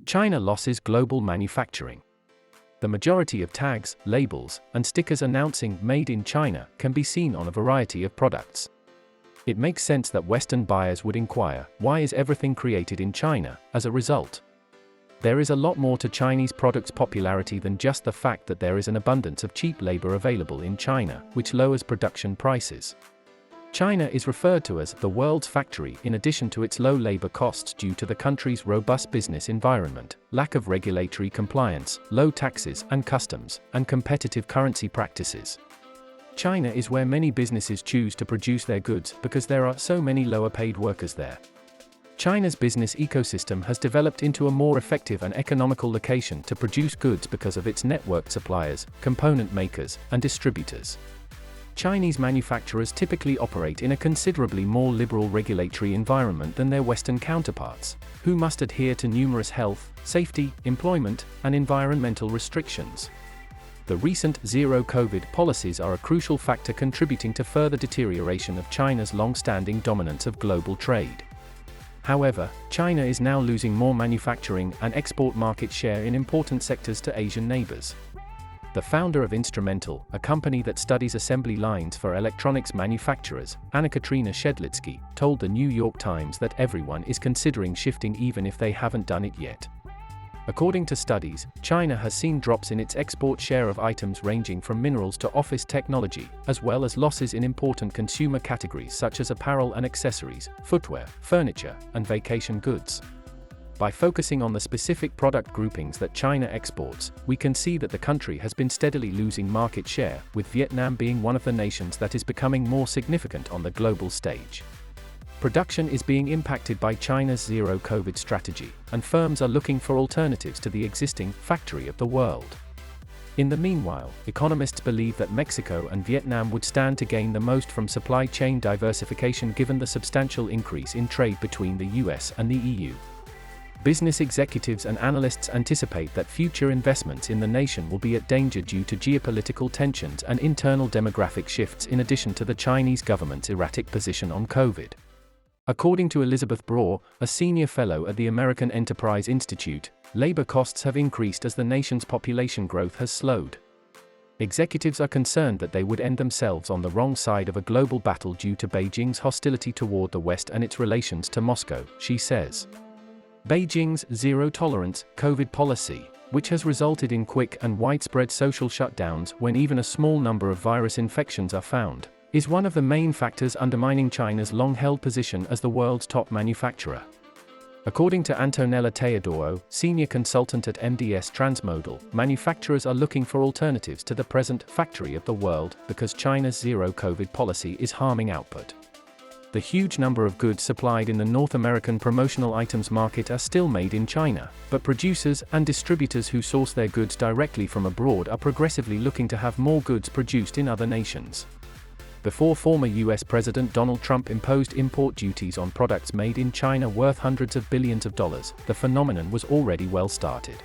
China losses global manufacturing. The majority of tags, labels, and stickers announcing "Made in China" can be seen on a variety of products. It makes sense that Western buyers would inquire, why is everything created in China, as a result? There is a lot more to Chinese products' popularity than just the fact that there is an abundance of cheap labor available in China, which lowers production prices. China is referred to as the world's factory in addition to its low labor costs due to the country's robust business environment, lack of regulatory compliance, low taxes and customs, and competitive currency practices. China is where many businesses choose to produce their goods because there are so many lower-paid workers there. China's business ecosystem has developed into a more effective and economical location to produce goods because of its networked suppliers, component makers, and distributors. Chinese manufacturers typically operate in a considerably more liberal regulatory environment than their Western counterparts, who must adhere to numerous health, safety, employment, and environmental restrictions. The recent zero-COVID policies are a crucial factor contributing to further deterioration of China's long-standing dominance of global trade. However, China is now losing more manufacturing and export market share in important sectors to Asian neighbors. The founder of Instrumental, a company that studies assembly lines for electronics manufacturers, Anna-Katrina Shedlitsky, told the New York Times that everyone is considering shifting even if they haven't done it yet. According to studies, China has seen drops in its export share of items ranging from minerals to office technology, as well as losses in important consumer categories such as apparel and accessories, footwear, furniture, and vacation goods. By focusing on the specific product groupings that China exports, we can see that the country has been steadily losing market share, with Vietnam being one of the nations that is becoming more significant on the global stage. Production is being impacted by China's zero-COVID strategy, and firms are looking for alternatives to the existing factory of the world. In the meanwhile, economists believe that Mexico and Vietnam would stand to gain the most from supply chain diversification given the substantial increase in trade between the US and the EU. Business executives and analysts anticipate that future investments in the nation will be at danger due to geopolitical tensions and internal demographic shifts in addition to the Chinese government's erratic position on COVID. According to Elizabeth Braw, a senior fellow at the American Enterprise Institute, labor costs have increased as the nation's population growth has slowed. Executives are concerned that they would end themselves on the wrong side of a global battle due to Beijing's hostility toward the West and its relations to Moscow, she says. Beijing's zero-tolerance COVID policy, which has resulted in quick and widespread social shutdowns when even a small number of virus infections are found, is one of the main factors undermining China's long-held position as the world's top manufacturer. According to Antonella Teodoro, senior consultant at MDS Transmodal, manufacturers are looking for alternatives to the present factory of the world because China's zero-COVID policy is harming output. The huge number of goods supplied in the North American promotional items market are still made in China, but producers and distributors who source their goods directly from abroad are progressively looking to have more goods produced in other nations. Before former US President Donald Trump imposed import duties on products made in China worth hundreds of billions of dollars, the phenomenon was already well started.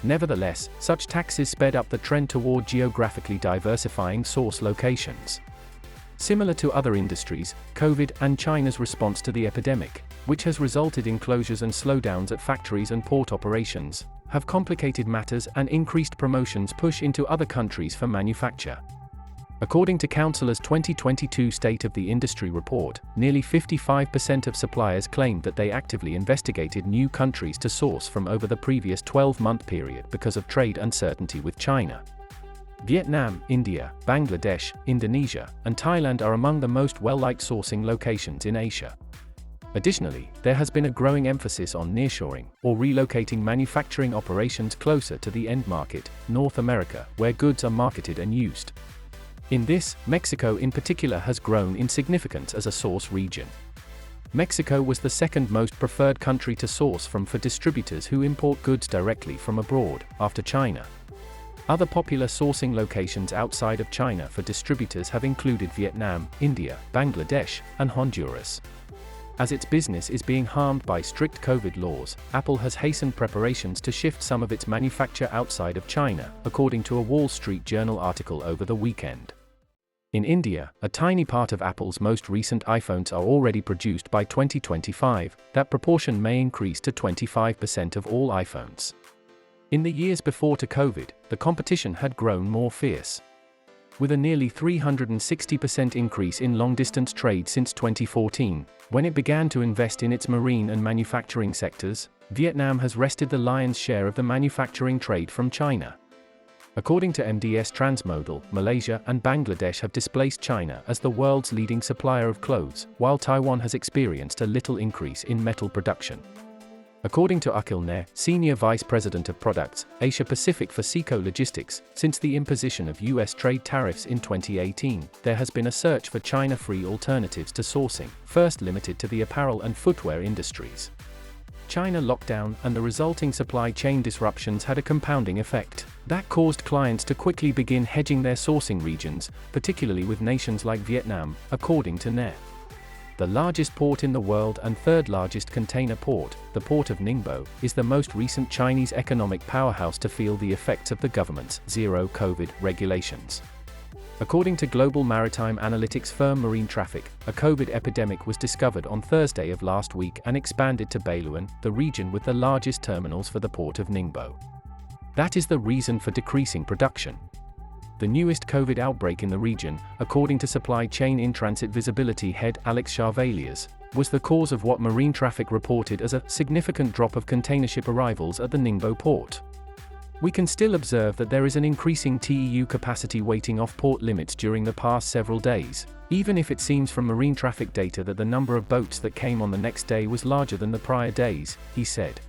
Nevertheless, such taxes sped up the trend toward geographically diversifying source locations. Similar to other industries, COVID and China's response to the epidemic, which has resulted in closures and slowdowns at factories and port operations, have complicated matters and increased promotions push into other countries for manufacture. According to Counselor's 2022 State of the Industry report, nearly 55% of suppliers claimed that they actively investigated new countries to source from over the previous 12-month period because of trade uncertainty with China. Vietnam, India, Bangladesh, Indonesia, and Thailand are among the most well-liked sourcing locations in Asia. Additionally, there has been a growing emphasis on nearshoring, or relocating manufacturing operations closer to the end market, North America, where goods are marketed and used. In this, Mexico in particular has grown in significance as a source region. Mexico was the second most preferred country to source from for distributors who import goods directly from abroad, after China. Other popular sourcing locations outside of China for distributors have included Vietnam, India, Bangladesh, and Honduras. As its business is being harmed by strict COVID laws, Apple has hastened preparations to shift some of its manufacture outside of China, according to a Wall Street Journal article over the weekend. In India, a tiny part of Apple's most recent iPhones are already produced. By 2025, that proportion may increase to 25% of all iPhones. In the years before COVID, the competition had grown more fierce. With a nearly 360% increase in long-distance trade since 2014, when it began to invest in its marine and manufacturing sectors, Vietnam has wrested the lion's share of the manufacturing trade from China. According to MDS Transmodal, Malaysia and Bangladesh have displaced China as the world's leading supplier of clothes, while Taiwan has experienced a little increase in metal production. According to Akhil Nair, Senior Vice President of Products, Asia Pacific for Seco Logistics, since the imposition of U.S. trade tariffs in 2018, there has been a search for China-free alternatives to sourcing, first limited to the apparel and footwear industries. China lockdown and the resulting supply chain disruptions had a compounding effect that caused clients to quickly begin hedging their sourcing regions, particularly with nations like Vietnam, according to Nair. The largest port in the world and third largest container port, the port of Ningbo, is the most recent Chinese economic powerhouse to feel the effects of the government's zero-COVID regulations. According to global maritime analytics firm Marine Traffic, a COVID epidemic was discovered on Thursday of last week and expanded to Baluan, the region with the largest terminals for the port of Ningbo. That is the reason for decreasing production. The newest COVID outbreak in the region, according to Supply Chain In-Transit Visibility Head Alex Charvaliers, was the cause of what Marine Traffic reported as a significant drop of containership arrivals at the Ningbo port. We can still observe that there is an increasing TEU capacity waiting off port limits during the past several days, even if it seems from marine traffic data that the number of boats that came on the next day was larger than the prior days, he said.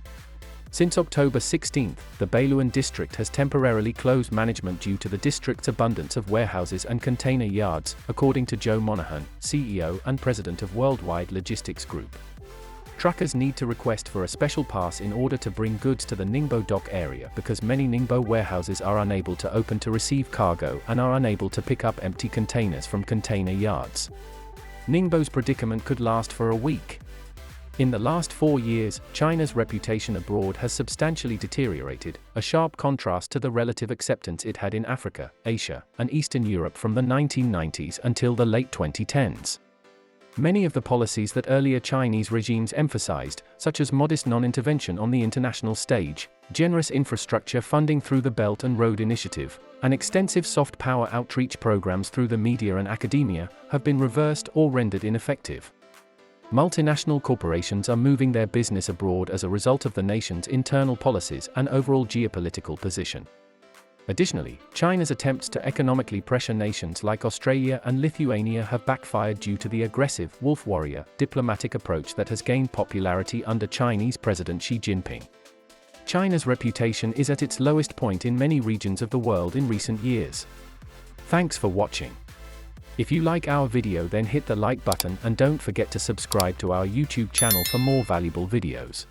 Since October 16, the Baluan district has temporarily closed management due to the district's abundance of warehouses and container yards, according to Joe Monahan, CEO and President of Worldwide Logistics Group. Truckers need to request for a special pass in order to bring goods to the Ningbo dock area because many Ningbo warehouses are unable to open to receive cargo and are unable to pick up empty containers from container yards. Ningbo's predicament could last for a week. In the last 4 years, China's reputation abroad has substantially deteriorated, a sharp contrast to the relative acceptance it had in Africa, Asia, and Eastern Europe from the 1990s until the late 2010s. Many of the policies that earlier Chinese regimes emphasized, such as modest non-intervention on the international stage, generous infrastructure funding through the Belt and Road Initiative, and extensive soft power outreach programs through the media and academia, have been reversed or rendered ineffective. Multinational corporations are moving their business abroad as a result of the nation's internal policies and overall geopolitical position. Additionally, China's attempts to economically pressure nations like Australia and Lithuania have backfired due to the aggressive, wolf warrior, diplomatic approach that has gained popularity under Chinese President Xi Jinping. China's reputation is at its lowest point in many regions of the world in recent years. Thanks for watching. If you like our video, then hit the like button and don't forget to subscribe to our YouTube channel for more valuable videos.